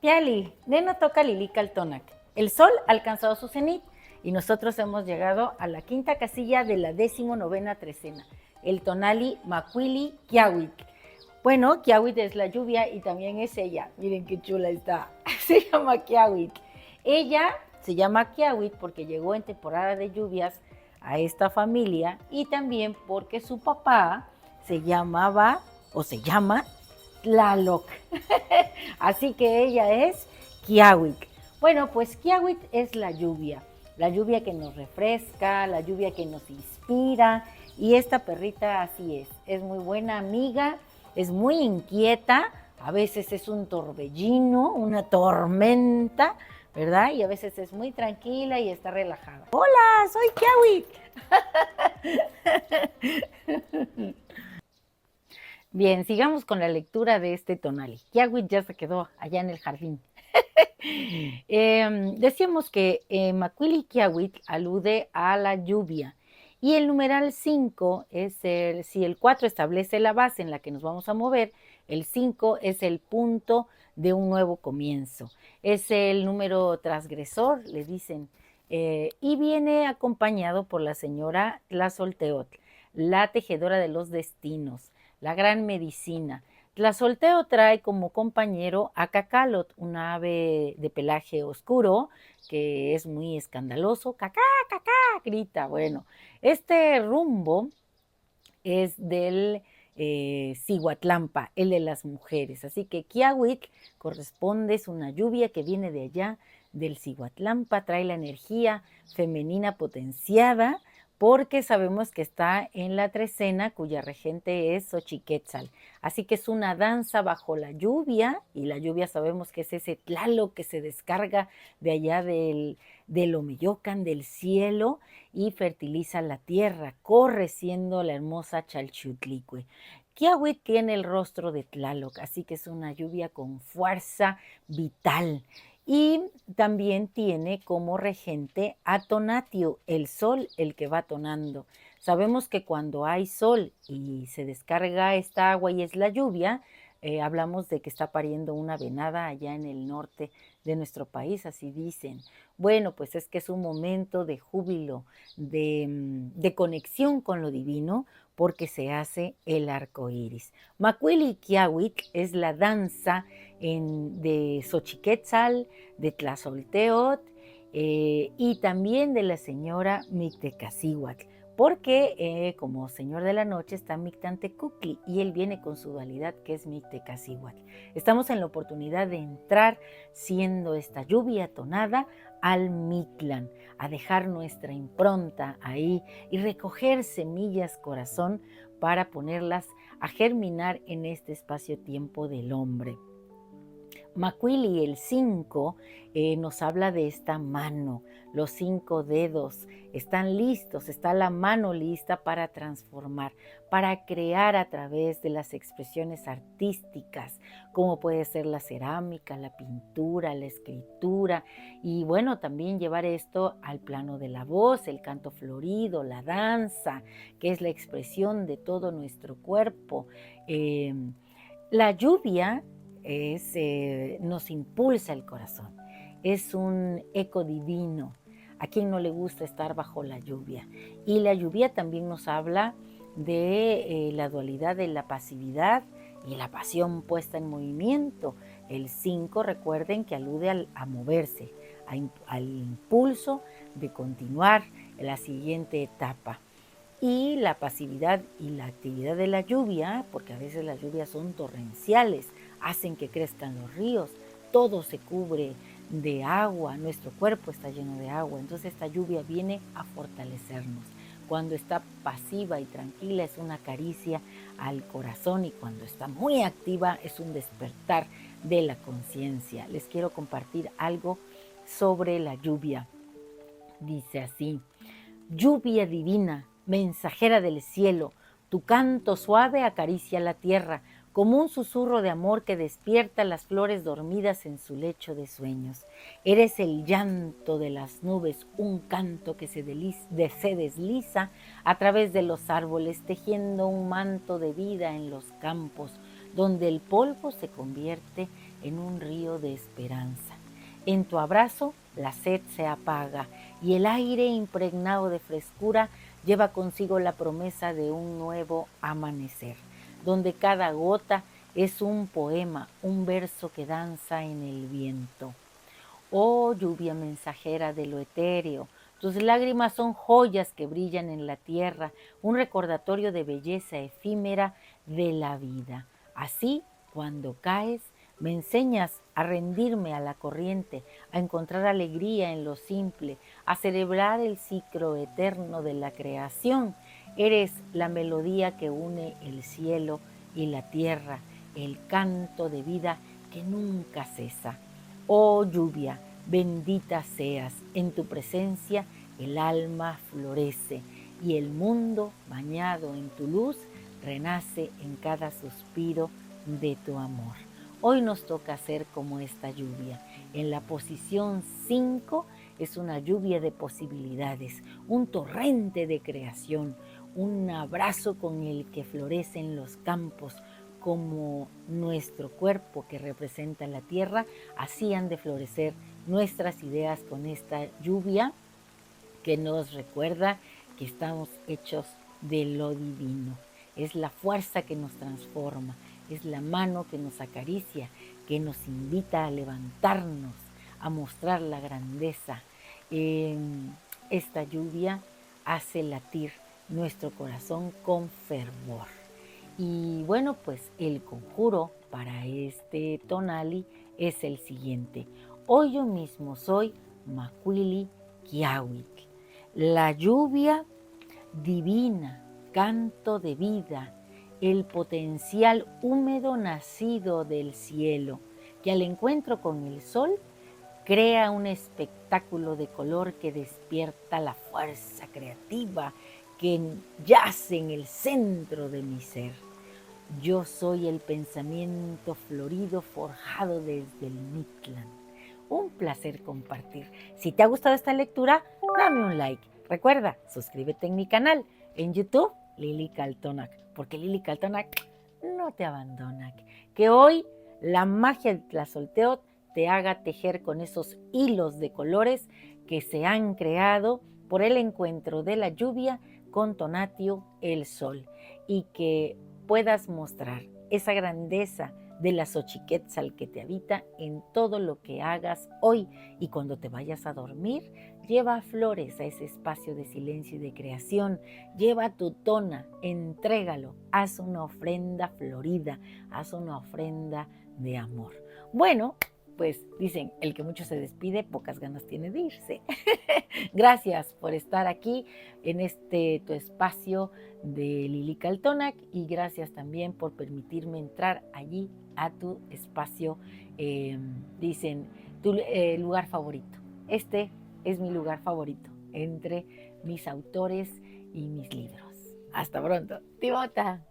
Piali, nena toca Lilica Altonac. El sol ha alcanzado su cenit y nosotros hemos llegado a la quinta casilla de la 19ª trecena, el tonali Macuili Kiawit. Bueno, Kiawit es la lluvia y también es ella. Miren qué chula está. Se llama Kiawit. Ella se llama Kiawit porque llegó en temporada de lluvias a esta familia y también porque su papá se llamaba o se llama Tlaloc. Así que ella es Kiawit. Bueno, pues Kiawit es la lluvia que nos refresca, la lluvia que nos inspira. Y esta perrita así es muy buena amiga, es muy inquieta, a veces es un torbellino, una tormenta, ¿verdad? Y a veces es muy tranquila y está relajada. Hola, soy Kiawit. Bien, sigamos con la lectura de este tonali. Kiawit ya se quedó allá en el jardín. Decíamos que Macuili Kiawit alude a la lluvia y el numeral 5 es si el 4 establece la base en la que nos vamos a mover, el 5 es el punto de un nuevo comienzo. Es el número transgresor, le dicen, y viene acompañado por la señora Tlazolteotl, la tejedora de los destinos, la gran medicina. Tlazolteo trae como compañero a Cacalot, un ave de pelaje oscuro que es muy escandaloso. ¡Cacá, cacá! Grita. Bueno, este rumbo es del Cihuatlampa, el de las mujeres. Así que Kiawit corresponde, es una lluvia que viene de allá, del Cihuatlampa, trae la energía femenina potenciada, porque sabemos que está en la trecena, cuya regente es Xochiquetzal. Así que es una danza bajo la lluvia, y la lluvia sabemos que es ese tlaloc que se descarga de allá del Omeyocan, del cielo, y fertiliza la tierra, corre siendo la hermosa Chalchutlicue. Kiawit tiene el rostro de Tlaloc, así que es una lluvia con fuerza vital. Y también tiene como regente a Tonatio, el sol, el que va tonando. Sabemos que cuando hay sol y se descarga esta agua y es la lluvia, hablamos de que está pariendo una venada allá en el norte de nuestro país, así dicen. Bueno, pues es que es un momento de júbilo, de conexión con lo divino, porque se hace el arco iris. Macuili Kiawit es la danza de Xochiquetzal, de Tlazolteotl y también de la señora Mictecacihuatl, porque como señor de la noche está Mictantecuhtli y él viene con su dualidad que es Mictecacihuatl. Estamos en la oportunidad de entrar siendo esta lluvia tonada al Mictlán, a dejar nuestra impronta ahí y recoger semillas corazón para ponerlas a germinar en este espacio-tiempo del hombre. Macuili, el 5, nos habla de esta mano, los 5 dedos están listos, está la mano lista para transformar, para crear a través de las expresiones artísticas, como puede ser la cerámica, la pintura, la escritura, y bueno, también llevar esto al plano de la voz, el canto florido, la danza, que es la expresión de todo nuestro cuerpo. La lluvia nos impulsa el corazón, es un eco divino. ¿A quién no le gusta estar bajo la lluvia? Y la lluvia también nos habla de la dualidad de la pasividad y la pasión puesta en movimiento. El 5, recuerden que alude a moverse, al impulso de continuar en la siguiente etapa. Y la pasividad y la actividad de la lluvia, porque a veces las lluvias son torrenciales, hacen que crezcan los ríos, todo se cubre de agua, nuestro cuerpo está lleno de agua, entonces esta lluvia viene a fortalecernos. Cuando está pasiva y tranquila es una caricia al corazón y cuando está muy activa es un despertar de la conciencia. Les quiero compartir algo sobre la lluvia. Dice así: lluvia divina, mensajera del cielo, tu canto suave acaricia la tierra, como un susurro de amor que despierta las flores dormidas en su lecho de sueños. Eres el llanto de las nubes, un canto que se desliza a través de los árboles, tejiendo un manto de vida en los campos, donde el polvo se convierte en un río de esperanza. En tu abrazo la sed se apaga y el aire impregnado de frescura lleva consigo la promesa de un nuevo amanecer, donde cada gota es un poema, un verso que danza en el viento. Oh lluvia mensajera de lo etéreo, tus lágrimas son joyas que brillan en la tierra, un recordatorio de belleza efímera de la vida. Así, cuando caes, me enseñas a rendirme a la corriente, a encontrar alegría en lo simple, a celebrar el ciclo eterno de la creación. Eres la melodía que une el cielo y la tierra, el canto de vida que nunca cesa. Oh lluvia, bendita seas, en tu presencia el alma florece y el mundo, bañado en tu luz, renace en cada suspiro de tu amor. Hoy nos toca ser como esta lluvia. En la posición 5 es una lluvia de posibilidades, un torrente de creación, un abrazo con el que florecen los campos, como nuestro cuerpo que representa la tierra, así han de florecer nuestras ideas con esta lluvia que nos recuerda que estamos hechos de lo divino. Es la fuerza que nos transforma, es la mano que nos acaricia, que nos invita a levantarnos, a mostrar la grandeza. Esta lluvia hace latir nuestro corazón con fervor. Y bueno, pues el conjuro para este tonali es el siguiente. Hoy yo mismo soy Macuili Kiawitl, la lluvia divina, canto de vida, el potencial húmedo nacido del cielo, que al encuentro con el sol crea un espectáculo de color que despierta la fuerza creativa que yace en el centro de mi ser. Yo soy el pensamiento florido forjado desde el Mictlán. Un placer compartir. Si te ha gustado esta lectura, dame un like. Recuerda, suscríbete en mi canal en YouTube, Lili Kaltonak, porque Lili Kaltonak no te abandona. Que hoy la magia del Tlazolteotl te haga tejer con esos hilos de colores que se han creado por el encuentro de la lluvia con Tonatio, el sol, y que puedas mostrar esa grandeza de la Xochiquetzal que te habita en todo lo que hagas hoy. Y cuando te vayas a dormir, lleva flores a ese espacio de silencio y de creación. Lleva tu tona, entrégalo, haz una ofrenda florida, haz una ofrenda de amor. Bueno, pues dicen, el que mucho se despide, pocas ganas tiene de irse. Gracias por estar aquí en este tu espacio de Lili Kaltonak y gracias también por permitirme entrar allí a tu espacio, dicen, tu lugar favorito. Este es mi lugar favorito entre mis autores y mis libros. Hasta pronto. Timota.